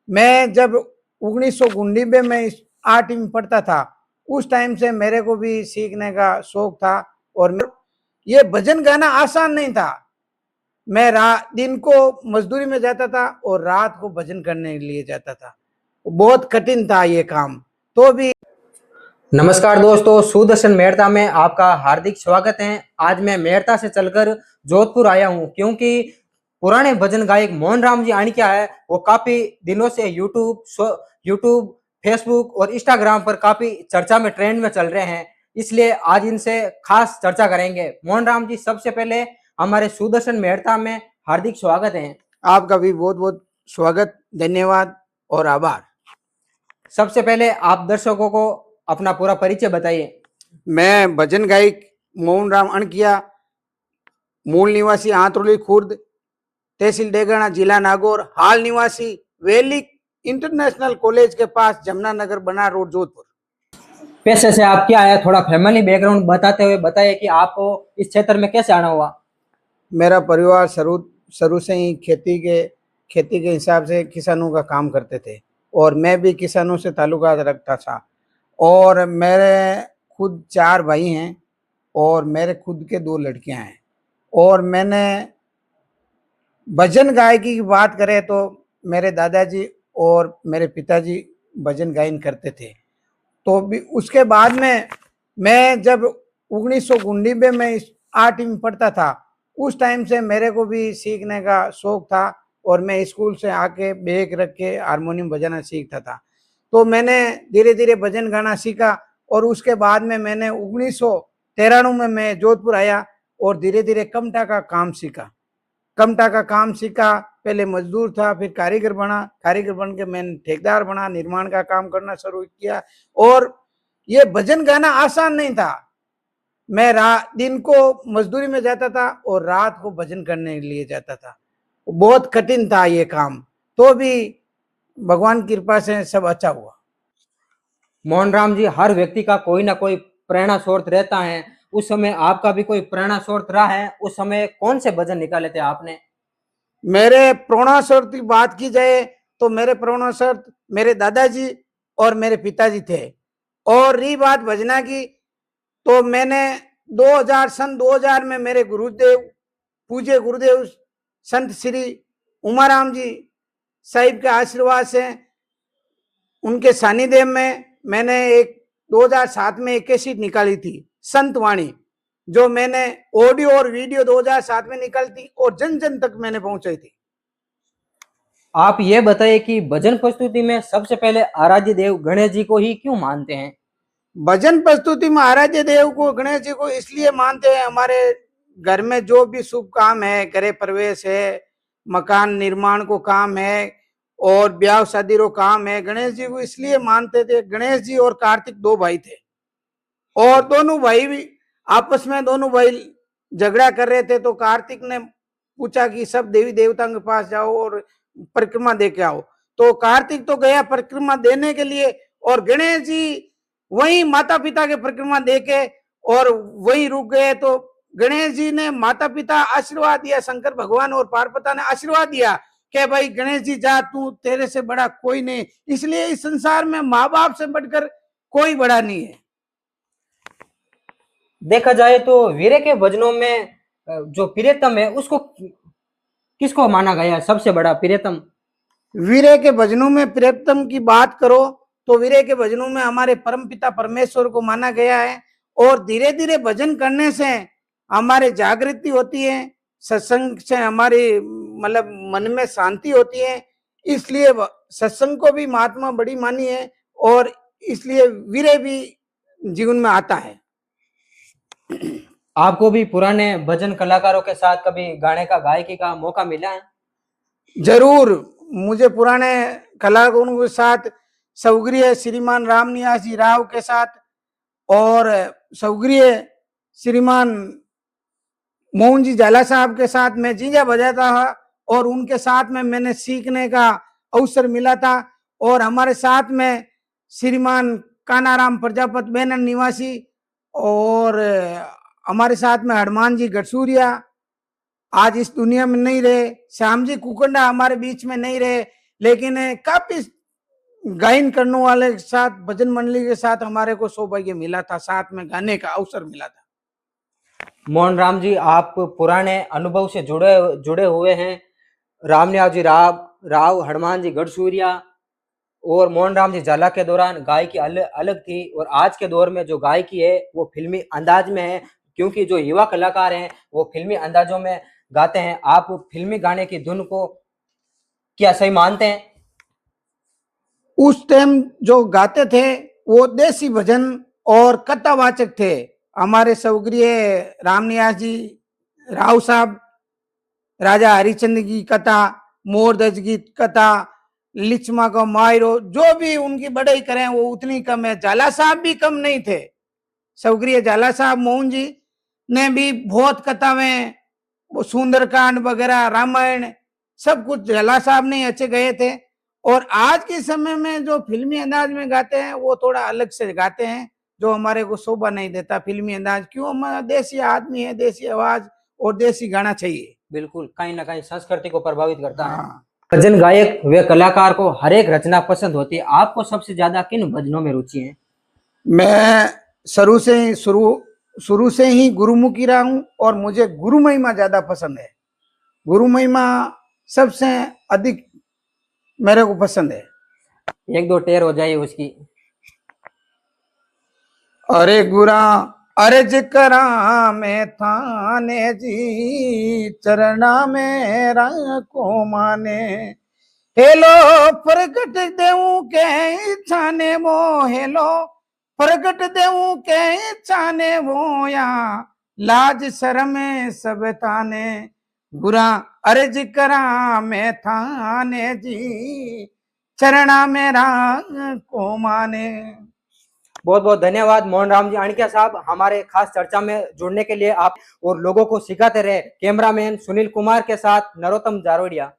मैं जब 1999 में 8वीं में पढ़ता था, उस टाइम से मेरे को भी सीखने का शौक था। और ये भजन गाना आसान नहीं था। मैं दिन को मजदूरी में जाता था और रात को भजन करने के लिए जाता था। बहुत कठिन था ये काम। तो भी नमस्कार दोस्तों, सुदर्शन मेहता में आपका हार्दिक स्वागत है। आज मैं मेहता से चलकर जोधपुर आया हूं क्योंकि पुराने भजन गायक मोहन राम जी आनी क्या है, वो काफी दिनों से यूट्यूब, फेसबुक और इंस्टाग्राम पर काफी चर्चा में, ट्रेंड में चल रहे हैं। इसलिए आज इनसे खास चर्चा करेंगे। मोहन राम जी, सबसे पहले हमारे सुदर्शन मेहता में हार्दिक स्वागत है। आपका भी बहुत बहुत स्वागत, धन्यवाद और आभार। सबसे पहले आप दर्शकों को अपना पूरा परिचय बताइए। मैं भजन गायक मोहन राम अणकिया, मूल निवासी आंतरोली खुर्द, तहसील डेगाना, जिला नागौर, हाल निवासी वैलिक इंटरनेशनल कॉलेज के पास, जमुनानगर, बनार रोड, जोधपुर। पेशे से आप क्या है, थोड़ा फैमिली बैकग्राउंड बताते हुए बताइए कि आपको इस क्षेत्र में कैसे आना हुआ। मेरा परिवार शुरू से ही खेती के हिसाब से किसानों का काम करते थे और मैं भी किसानों से ताल्लुकात रखता था। और मेरे खुद 4 भाई हैं और मेरे खुद के 2 लड़कियां हैं। और मैंने भजन गायकी की बात करें तो मेरे दादाजी और मेरे पिताजी भजन गायन करते थे। तो भी उसके बाद में मैं जब 1999 में 8वीं में पढ़ता था, उस टाइम से मेरे को भी सीखने का शौक था और मैं स्कूल से आके बैग रख के हारमोनियम बजाना सीखता था। तो मैंने धीरे धीरे भजन गाना सीखा और उसके बाद में मैंने 1993 में मैं जोधपुर आया और धीरे धीरे कमटा का काम सीखा। कमटा का काम सीखा, पहले मजदूर था, फिर कारीगर बना, कारीगर बन के मैंने ठेकेदार बना, निर्माण का काम करना शुरू किया। और ये भजन गाना आसान नहीं था। मैं दिन को मजदूरी में जाता था और रात को भजन करने के लिए जाता था। बहुत कठिन था ये काम। तो भी भगवान की कृपा से सब अच्छा हुआ। मोहन राम जी, हर व्यक्ति का कोई ना कोई प्रेरणा स्रोत रहता है। उस समय आपका भी कोई प्रेरणा स्रोत रहा है? उस समय कौन से भजन निकाले थे आपने? मेरे प्रेरणा स्रोत की बात की जाए तो मेरे प्रेरणा स्रोत मेरे दादाजी और मेरे पिताजी थे। और रही बात भजना की, तो मैंने 2000 में मेरे गुरुदेव, पूज्य गुरुदेव संत श्री उमाराम जी साहिब के आशीर्वाद से, उनके सानिध्य में मैंने 2007 में एक कैसेट निकाली थी, संत वाणी, जो मैंने ऑडियो और वीडियो 2007 में निकाली थी और जन जन तक मैंने पहुंचाई थी। आप ये बताइए कि भजन प्रस्तुति में सबसे पहले आराध्य देव गणेश जी को ही क्यों मानते हैं? भजन प्रस्तुति में आराध्य देव को, गणेश जी को इसलिए मानते हैं, हमारे घर में जो भी शुभ काम है, गृह प्रवेश है, मकान निर्माण को काम है और ब्याह शादी रो काम है, गणेश जी को इसलिए मानते थे। गणेश जी और कार्तिक 2 भाई थे और दोनों भाई भी आपस में, दोनों भाई झगड़ा कर रहे थे। तो कार्तिक ने पूछा कि सब देवी देवताओं के पास जाओ और परिक्रमा दे के आओ। तो कार्तिक तो गया परिक्रमा देने के लिए और गणेश जी वही माता पिता के परिक्रमा दे के और वही रुक गए। तो गणेश जी ने माता पिता आशीर्वाद दिया, शंकर भगवान और पार्वती ने आशीर्वाद दिया कि भाई गणेश जी जा, तू, तेरे से बड़ा कोई नहीं। इसलिए इस संसार में माँ बाप से बढ़कर कोई बड़ा नहीं है। देखा जाए तो वीरे के भजनों में जो प्रियतम है, उसको किसको माना गया है सबसे बड़ा प्रियतम? वीरे के भजनों में प्रियतम की बात करो तो वीरे के भजनों में हमारे परमपिता परमेश्वर को माना गया है। और धीरे धीरे भजन करने से हमारे जागृति होती है, सत्संग से हमारी मतलब मन में शांति होती है। इसलिए सत्संग को भी महात्मा बड़ी मानी है और इसलिए वीरे भी जीवन में आता है। आपको भी पुराने भजन कलाकारों के साथ कभी गाने का, गायकी का मौका मिला है? जरूर, मुझे पुराने कलाकारों के साथ, स्वर्गीय श्रीमान रामनिवास जी राव के साथ और स्वर्गीय श्रीमान मोहन जी जाला साहब के साथ मैं जीजा बजाता था और उनके साथ में मैंने सीखने का अवसर मिला था। और हमारे साथ में श्रीमान कानाराम प्रजापत बेनन निवासी और हमारे साथ में हनुमान जी गढ़सूरिया आज इस दुनिया में नहीं रहे, श्याम जी कुकंडा हमारे बीच में नहीं रहे, लेकिन काफी गायन करने वाले के साथ, भजन मंडली के साथ हमारे को सौभाग्य मिला था, साथ में गाने का अवसर मिला था। मोहन राम जी, आप पुराने अनुभव से जुड़े हुए हैं। रामनियाज जी राव, हनुमान जी गढ़सूरिया और मोहन राम जी झाला के दौरान गायकी अलग थी, और आज के दौर में जो गायकी है वो फिल्मी अंदाज में है, क्योंकि जो युवा कलाकार हैं वो फिल्मी अंदाजों में गाते हैं। आप फिल्मी गाने की धुन को क्या सही मानते हैं? उस टाइम जो गाते थे वो देसी भजन और कथावाचक थे। हमारे स्वर्गीय रामनियास जी राव साहब राजा हरिश्चंद्र की कथा, मोरध्वज की कथा, लिच्छमा का मायरो, जो भी उनकी बढ़ाई करें वो उतनी कम है। झाला साहब भी कम नहीं थे। स्वर्गीय झाला साहब मोहन जी ने भी बहुत कथाएं, वो सुंदरकांड वगैरह, रामायण, सब कुछ झाला साहब ने अच्छे गए थे। और आज के समय में जो फिल्मी अंदाज में गाते हैं वो थोड़ा अलग से गाते हैं, जो हमारे को शोभा नहीं देता फिल्मी अंदाज। क्यों? हमारा देसी आदमी है, देसी आवाज और देसी गाना चाहिए। बिल्कुल, कहीं ना कहीं संस्कृति को प्रभावित करता है। हाँ। भजन गायक व कलाकार को हर एक रचना पसंद होती है। आपको सबसे ज्यादा किन भजनों में रुचि है? मैं शुरू से ही गुरुमुखी रहा हूँ और मुझे गुरु महिमा ज्यादा पसंद है। गुरु महिमा सबसे अधिक मेरे को पसंद है। एक दो टेर हो जाए उसकी। अरे गुरा अर्ज करा मैं थाने जी, चरना मेरा को माने, हेलो प्रगट देऊ के छाने वो, हेलो प्रगट देऊ के छाने वो, या लाज शर्म सब ताने, गुरा अर्ज करा मैं थाने जी, चरणा मेरा को माने। बहुत बहुत धन्यवाद मोहन राम जी आणिकिया साहब, हमारे खास चर्चा में जुड़ने के लिए। आप और लोगों को सिखाते रहे। कैमरामैन सुनील कुमार के साथ नरोत्तम जारोडिया।